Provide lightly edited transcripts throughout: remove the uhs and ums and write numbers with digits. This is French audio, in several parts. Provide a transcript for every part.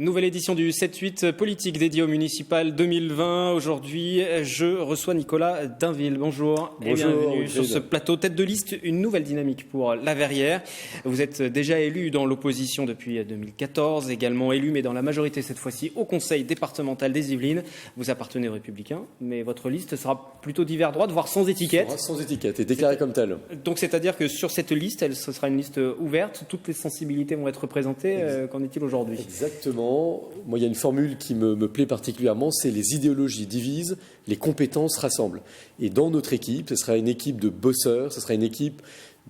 Nouvelle édition du 7-8 politique dédiée au municipal 2020. Aujourd'hui, je reçois Nicolas Dainville. Bonjour et bienvenue sur ce plateau. Tête de liste, une nouvelle dynamique pour la Verrière. Vous êtes déjà élu dans l'opposition depuis 2014, également élu, mais dans la majorité cette fois-ci, au conseil départemental des Yvelines. Vous appartenez aux Républicains, mais votre liste sera plutôt divers droite, voire sans étiquette. Sans étiquette et déclarée comme telle. Donc c'est-à-dire que sur cette liste, ce sera une liste ouverte, toutes les sensibilités vont être représentées. Qu'en est-il aujourd'hui ? Exactement. Moi, il y a une formule qui me plaît particulièrement, c'est les idéologies divisent, les compétences rassemblent. Et dans notre équipe, ce sera une équipe de bosseurs, ce sera une équipe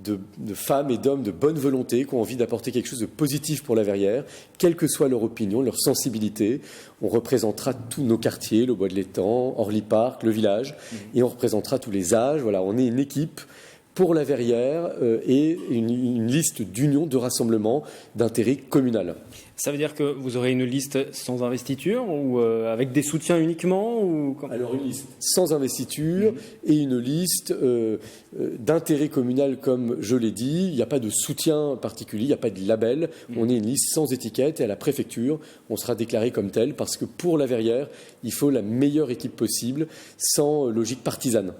de femmes et d'hommes de bonne volonté qui ont envie d'apporter quelque chose de positif pour la Verrière, quelle que soit leur opinion, leur sensibilité. On représentera tous nos quartiers, le Bois de l'Étang, Orly Park, le village, et on représentera tous les âges. Voilà, on est une équipe pour la Verrière et une liste d'union, de rassemblement, d'intérêt communal. Ça veut dire que vous aurez une liste sans investiture ou avec des soutiens uniquement ou... Alors une liste sans investiture et une liste d'intérêt communal comme je l'ai dit. Il n'y a pas de soutien particulier, il n'y a pas de label. On est une liste sans étiquette et à la préfecture, on sera déclaré comme tel parce que pour la Verrière, il faut la meilleure équipe possible sans logique partisane.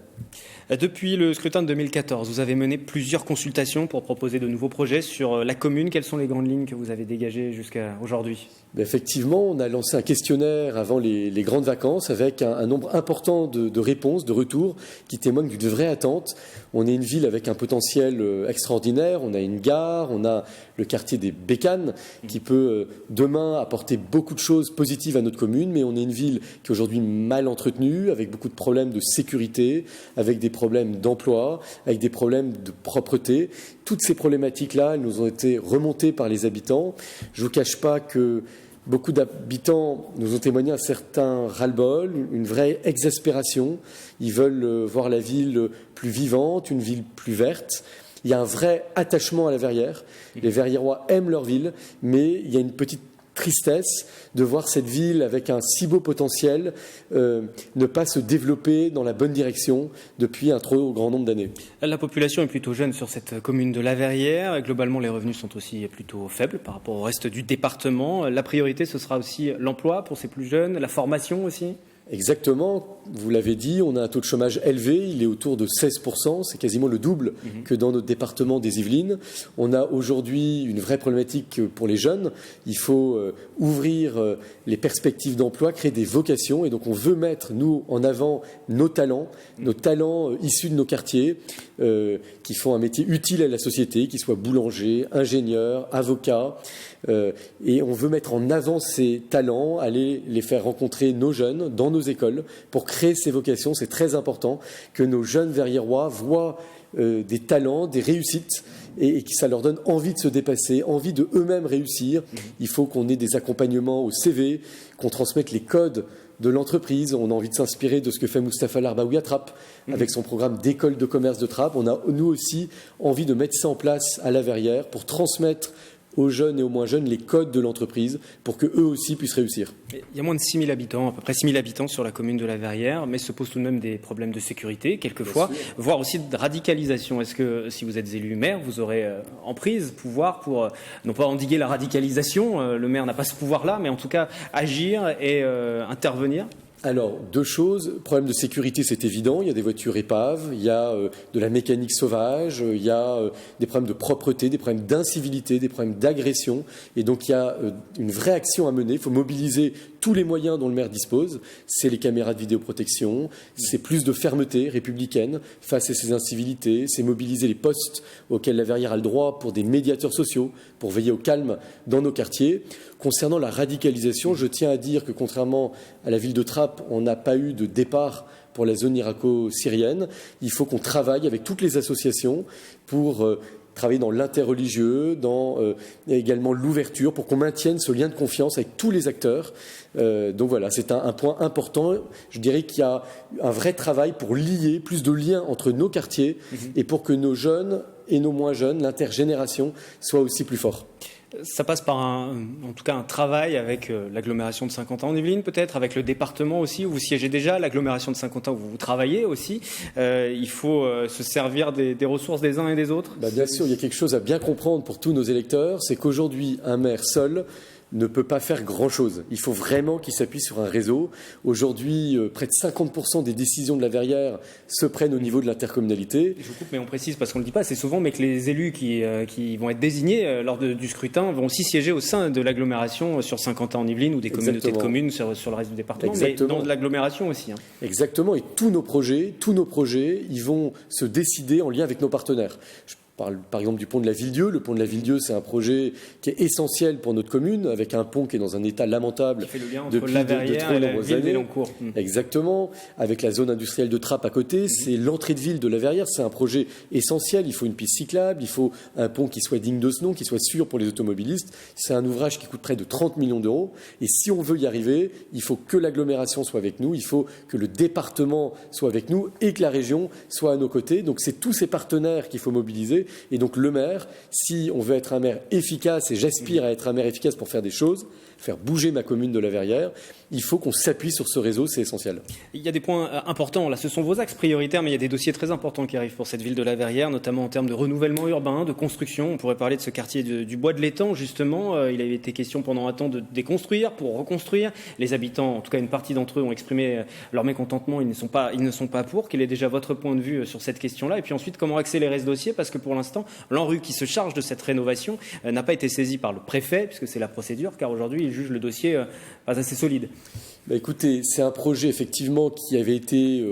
Depuis le scrutin de 2014, vous avez mené plusieurs consultations pour proposer de nouveaux projets sur la commune. Quelles sont les grandes lignes que vous avez dégagées jusqu'à aujourd'hui ? Effectivement, on a lancé un questionnaire avant les grandes vacances avec un nombre important de réponses, de retours qui témoignent d'une vraie attente. On est une ville avec un potentiel extraordinaire, on a une gare, on a le quartier des Bécanes qui peut demain apporter beaucoup de choses positives à notre commune, mais on est une ville qui est aujourd'hui mal entretenue, avec beaucoup de problèmes de sécurité, avec des problèmes d'emploi, avec des problèmes de propreté. Toutes ces problématiques-là, elles nous ont été remontées par les habitants. Je ne vous cache pas que beaucoup d'habitants nous ont témoigné un certain ras-le-bol, une vraie exaspération. Ils veulent voir la ville plus vivante, une ville plus verte. Il y a un vrai attachement à la Verrière. Les Verriérois aiment leur ville, mais il y a une petite tristesse de voir cette ville avec un si beau potentiel ne pas se développer dans la bonne direction depuis un trop grand nombre d'années. La population est plutôt jeune sur cette commune de la Verrière. Globalement, les revenus sont aussi plutôt faibles par rapport au reste du département. La priorité, ce sera aussi l'emploi pour ces plus jeunes, la formation aussi ? Exactement, vous l'avez dit, on a un taux de chômage élevé, il est autour de 16%, c'est quasiment le double que dans notre département des Yvelines. On a aujourd'hui une vraie problématique pour les jeunes, il faut ouvrir les perspectives d'emploi, créer des vocations, et donc on veut mettre, nous, en avant nos talents issus de nos quartiers, qui font un métier utile à la société, qui soient boulangers, ingénieurs, avocats, et on veut mettre en avant ces talents, aller les faire rencontrer nos jeunes dans nos écoles pour créer ces vocations. C'est très important que nos jeunes Verriérois voient des talents, des réussites et que ça leur donne envie de se dépasser, envie de eux-mêmes réussir. Il faut qu'on ait des accompagnements au CV, qu'on transmette les codes de l'entreprise. On a envie de s'inspirer de ce que fait Moustapha Larbaoui à Trappes avec son programme d'école de commerce de Trappes. On a, nous aussi, envie de mettre ça en place à la Verrière pour transmettre aux jeunes et aux moins jeunes les codes de l'entreprise pour qu'eux aussi puissent réussir. Il y a moins de 6 000 habitants, à peu près 6 000 habitants sur la commune de la Verrière, mais se posent tout de même des problèmes de sécurité, quelquefois, voire aussi de radicalisation. Est-ce que si vous êtes élu maire, vous aurez emprise, pouvoir pour, non pas endiguer la radicalisation, le maire n'a pas ce pouvoir-là, mais en tout cas agir et intervenir ? Alors, deux choses. Problème de sécurité, c'est évident. Il y a des voitures épaves, il y a de la mécanique sauvage, il y a des problèmes de propreté, des problèmes d'incivilité, des problèmes d'agression. Et donc, il y a une vraie action à mener. Il faut mobiliser tous les moyens dont le maire dispose. C'est les caméras de vidéoprotection, c'est plus de fermeté républicaine face à ces incivilités, c'est mobiliser les postes auxquels la Verrière a le droit pour des médiateurs sociaux, pour veiller au calme dans nos quartiers. Concernant la radicalisation, je tiens à dire que contrairement à la ville de Trappes, on n'a pas eu de départ pour la zone irako-syrienne. Il faut qu'on travaille avec toutes les associations pour travailler dans l'interreligieux, dans également l'ouverture, pour qu'on maintienne ce lien de confiance avec tous les acteurs. Donc voilà, c'est un point important. Je dirais qu'il y a un vrai travail pour lier plus de liens entre nos quartiers et pour que nos jeunes et nos moins jeunes, l'intergénération, soit aussi plus fort. Ça passe par en tout cas un travail avec l'agglomération de Saint-Quentin en Yvelines, peut-être, avec le département aussi, où vous siégez déjà, l'agglomération de Saint-Quentin où vous travaillez aussi. Il faut se servir des ressources des uns et des autres. Bien sûr, il y a quelque chose à bien comprendre pour tous nos électeurs, c'est qu'aujourd'hui, un maire seul ne peut pas faire grand-chose. Il faut vraiment qu'il s'appuie sur un réseau. Aujourd'hui, près de 50% des décisions de la Verrière se prennent au niveau de l'intercommunalité. Je vous coupe, mais on précise, parce qu'on ne le dit pas assez souvent, mais que les élus qui vont être désignés lors du scrutin vont aussi siéger au sein de l'agglomération sur Saint-Quentin en Yvelines ou des communautés de communes sur le reste du département, Exactement. mais dans l'agglomération aussi. Exactement, et tous nos projets, ils vont se décider en lien avec nos partenaires. Je parle par exemple du pont de la Villedieu. Le pont de la Villedieu, c'est un projet qui est essentiel pour notre commune, avec un pont qui est dans un état lamentable depuis de trop nombreuses années. Exactement, avec la zone industrielle de Trappes à côté, c'est l'entrée de ville de la Verrière, c'est un projet essentiel. Il faut une piste cyclable, il faut un pont qui soit digne de ce nom, qui soit sûr pour les automobilistes. C'est un ouvrage qui coûte près de 30 millions d'euros. Et si on veut y arriver, il faut que l'agglomération soit avec nous, il faut que le département soit avec nous et que la région soit à nos côtés. Donc c'est tous ces partenaires qu'il faut mobiliser. Et donc le maire, si on veut être un maire efficace, et j'aspire à être un maire efficace pour faire des choses, faire bouger ma commune de la Verrière, il faut qu'on s'appuie sur ce réseau, c'est essentiel. Il y a des points importants, là ce sont vos axes prioritaires, mais il y a des dossiers très importants qui arrivent pour cette ville de la Verrière, notamment en termes de renouvellement urbain, de construction. On pourrait parler de ce quartier du Bois de l'Étang, justement. Il avait été question pendant un temps de déconstruire pour reconstruire. Les habitants, en tout cas une partie d'entre eux, ont exprimé leur mécontentement, ils ne sont pas pour. Quel est déjà votre point de vue sur cette question-là? Et puis ensuite, comment accélérer ce dossier? Parce que pour l'instant, l'ANRU qui se charge de cette rénovation n'a pas été saisi par le préfet, puisque c'est la procédure, car aujourd'hui, il juge le dossier pas assez solide. Écoutez, c'est un projet effectivement qui avait été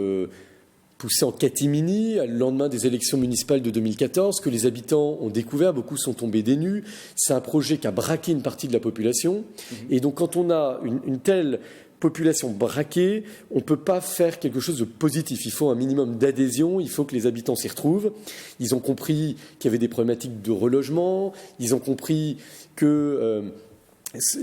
poussé en catimini le lendemain des élections municipales de 2014, que les habitants ont découvert, beaucoup sont tombés des nues. C'est un projet qui a braqué une partie de la population. Et donc quand on a une telle population braquée, on ne peut pas faire quelque chose de positif. Il faut un minimum d'adhésion, il faut que les habitants s'y retrouvent. Ils ont compris qu'il y avait des problématiques de relogement, ils ont compris que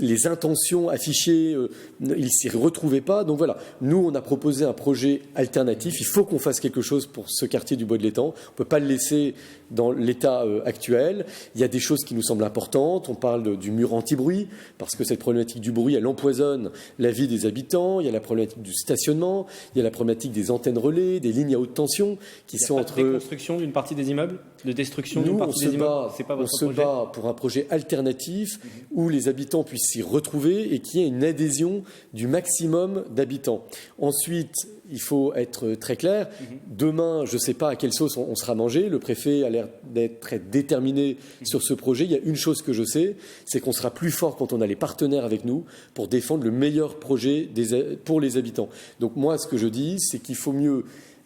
les intentions affichées, ils ne s'y retrouvaient pas. Donc voilà, nous, on a proposé un projet alternatif. Il faut qu'on fasse quelque chose pour ce quartier du Bois de l'Étang. On ne peut pas le laisser dans l'état actuel. Il y a des choses qui nous semblent importantes. On parle du mur anti-bruit, parce que cette problématique du bruit, elle empoisonne la vie des habitants. Il y a la problématique du stationnement. Il y a la problématique des antennes relais, des lignes à haute tension qui sont entre... Il y a pas de déconstruction d'une partie des immeubles, de destruction d'une partie des immeubles. C'est pas votre projet. On se bat pour un projet alternatif où les habitants puissent s'y retrouver et qu'il y ait une adhésion du maximum d'habitants. Ensuite, il faut être très clair. Demain, je ne sais pas à quelle sauce on sera mangé. Le préfet a l'air d'être très déterminé sur ce projet. Il y a une chose que je sais, c'est qu'on sera plus fort quand on a les partenaires avec nous pour défendre le meilleur projet pour les habitants. Donc moi, ce que je dis, c'est qu'il faut mieux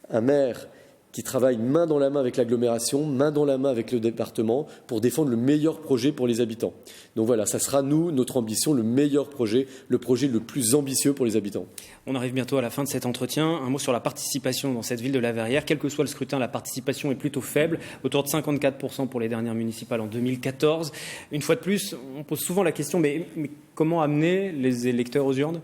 un maire qui travaille main dans la main avec l'agglomération, main dans la main avec le département pour défendre le meilleur projet pour les habitants. Donc voilà, ça sera notre ambition, le meilleur projet, le projet le plus ambitieux pour les habitants. On arrive bientôt à la fin de cet entretien. Un mot sur la participation dans cette ville de la Verrière. Quel que soit le scrutin, la participation est plutôt faible, autour de 54% pour les dernières municipales en 2014. Une fois de plus, on pose souvent la question, mais comment amener les électeurs aux urnes ?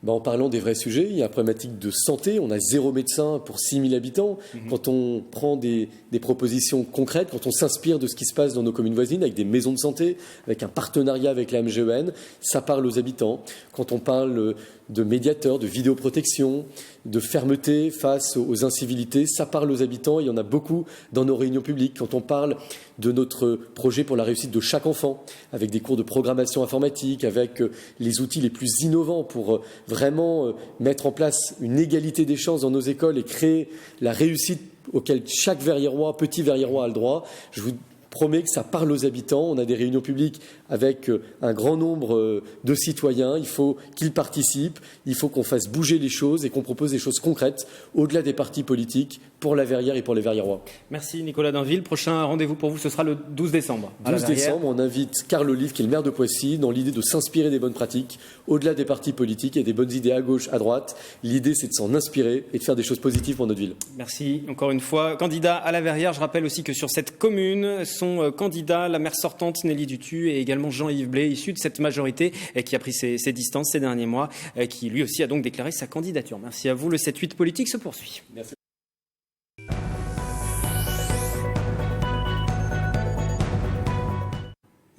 En parlant des vrais sujets, il y a une problématique de santé. On a 0 médecin pour 6 000 habitants. Quand on prend des propositions concrètes, quand on s'inspire de ce qui se passe dans nos communes voisines, avec des maisons de santé, avec un partenariat avec la MGEN, ça parle aux habitants. Quand on parle de médiateurs, de vidéoprotection, de fermeté face aux incivilités, ça parle aux habitants. Il y en a beaucoup dans nos réunions publiques. Quand on parle de notre projet pour la réussite de chaque enfant, avec des cours de programmation informatique, avec les outils les plus innovants pour vraiment mettre en place une égalité des chances dans nos écoles et créer la réussite auquel chaque Verriérois, petit Verriérois a le droit, je vous promets que ça parle aux habitants. On a des réunions publiques avec un grand nombre de citoyens. Il faut qu'ils participent, il faut qu'on fasse bouger les choses et qu'on propose des choses concrètes au-delà des partis politiques pour la Verrière et pour les Verriérois. Merci Nicolas Dainville. Prochain rendez-vous pour vous, ce sera le 12 décembre. 12 décembre, on invite Carl Olive, qui est le maire de Poissy, dans l'idée de s'inspirer des bonnes pratiques au-delà des partis politiques et des bonnes idées à gauche, à droite. L'idée, c'est de s'en inspirer et de faire des choses positives pour notre ville. Merci encore une fois. Candidat à la Verrière, je rappelle aussi que sur cette commune sont candidats la maire sortante Nelly Dutu et également Jean-Yves Blé, issu de cette majorité qui a pris ses distances ces derniers mois, qui lui aussi a donc déclaré sa candidature. Merci à vous. Le 7-8 politique se poursuit. Merci.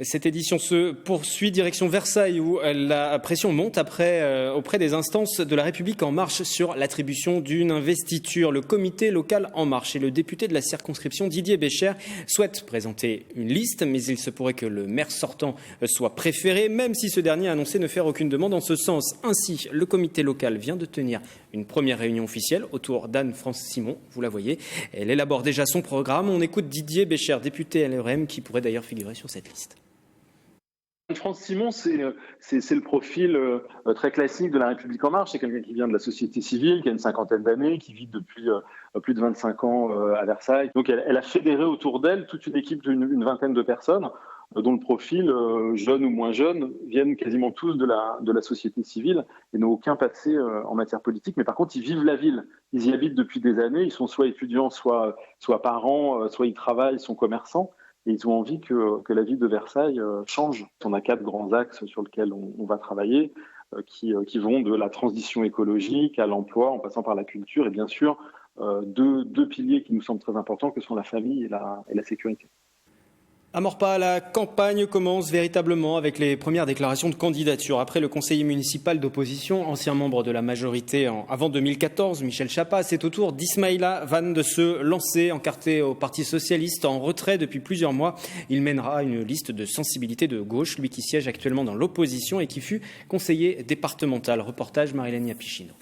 Cette édition se poursuit direction Versailles où la pression monte auprès des instances de la République En Marche sur l'attribution d'une investiture. Le comité local En Marche et le député de la circonscription Didier Bécher souhaitent présenter une liste, mais il se pourrait que le maire sortant soit préféré, même si ce dernier a annoncé ne faire aucune demande en ce sens. Ainsi, le comité local vient de tenir une première réunion officielle autour d'Anne-France Simon, vous la voyez. Elle élabore déjà son programme. On écoute Didier Bécher, député LREM, qui pourrait d'ailleurs figurer sur cette liste. Anne-France Simon, c'est le profil très classique de la République En Marche. C'est quelqu'un qui vient de la société civile, qui a une cinquantaine d'années, qui vit depuis plus de 25 ans à Versailles. Donc elle a fédéré autour d'elle toute une équipe d'une vingtaine de personnes dont le profil, jeune ou moins jeune, viennent quasiment tous de la société civile et n'ont aucun passé en matière politique. Mais par contre, ils vivent la ville. Ils y habitent depuis des années. Ils sont soit étudiants, soit parents, soit ils travaillent, ils sont commerçants. Et ils ont envie que la ville de Versailles change. On a 4 grands axes sur lesquels on va travailler, qui vont de la transition écologique à l'emploi, en passant par la culture, et bien sûr, deux piliers qui nous semblent très importants, que sont la famille et la sécurité. À Maurepas, la campagne commence véritablement avec les premières déclarations de candidature. Après le conseiller municipal d'opposition, ancien membre de la majorité avant 2014, Michel Chapa, c'est au tour d'Ismaïla Vanne de se lancer, encarté au Parti socialiste en retrait depuis plusieurs mois. Il mènera une liste de sensibilité de gauche, lui qui siège actuellement dans l'opposition et qui fut conseiller départemental. Reportage Marilène Yapichino.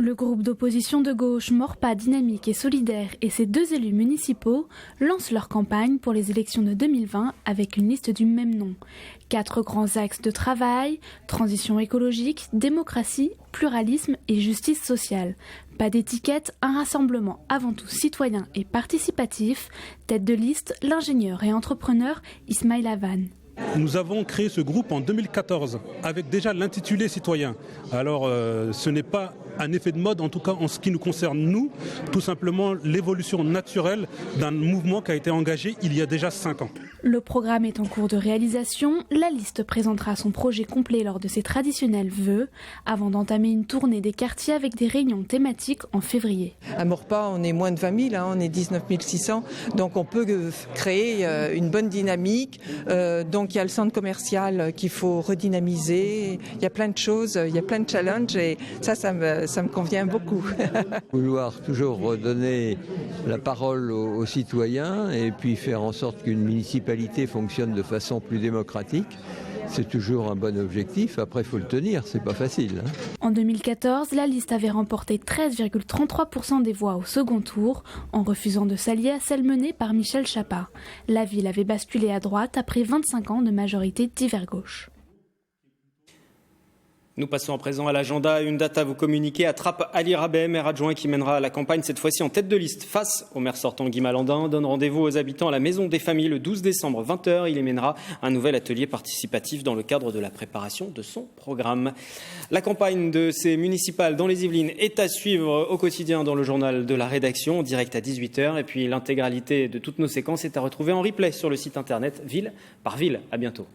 Le groupe d'opposition de gauche Maurepas Dynamique et Solidaire et ses 2 élus municipaux lancent leur campagne pour les élections de 2020 avec une liste du même nom. 4 grands axes de travail, transition écologique, démocratie, pluralisme et justice sociale. Pas d'étiquette, un rassemblement avant tout citoyen et participatif. Tête de liste, l'ingénieur et entrepreneur Ismaïla Vanne. Nous avons créé ce groupe en 2014 avec déjà l'intitulé citoyen. Alors ce n'est pas un effet de mode, en tout cas en ce qui nous concerne nous, tout simplement l'évolution naturelle d'un mouvement qui a été engagé il y a déjà 5 ans. Le programme est en cours de réalisation. La liste présentera son projet complet lors de ses traditionnels vœux, avant d'entamer une tournée des quartiers avec des réunions thématiques en février. À Maurepas, on est moins de 20 000, on est 19 600, donc on peut créer une bonne dynamique. Donc il y a le centre commercial qu'il faut redynamiser, il y a plein de choses, il y a plein de challenges et ça me convient beaucoup. Vouloir toujours redonner la parole aux citoyens et puis faire en sorte qu'une municipalité fonctionne de façon plus démocratique, c'est toujours un bon objectif. Après, il faut le tenir, c'est pas facile. En 2014, la liste avait remporté 13,33% des voix au second tour, en refusant de s'allier à celle menée par Michel Chapa. La ville avait basculé à droite après 25 ans de majorité divers gauche. Nous passons à présent à l'agenda. Une date à vous communiquer. Attrape Ali Rabeh, maire adjoint qui mènera la campagne cette fois-ci en tête de liste face au maire sortant Guy Malandin. Donne rendez-vous aux habitants à la Maison des Familles le 12 décembre 20h. Il y mènera un nouvel atelier participatif dans le cadre de la préparation de son programme. La campagne de ces municipales dans les Yvelines est à suivre au quotidien dans le journal de la rédaction, en direct à 18h. Et puis l'intégralité de toutes nos séquences est à retrouver en replay sur le site internet Ville par Ville. À bientôt.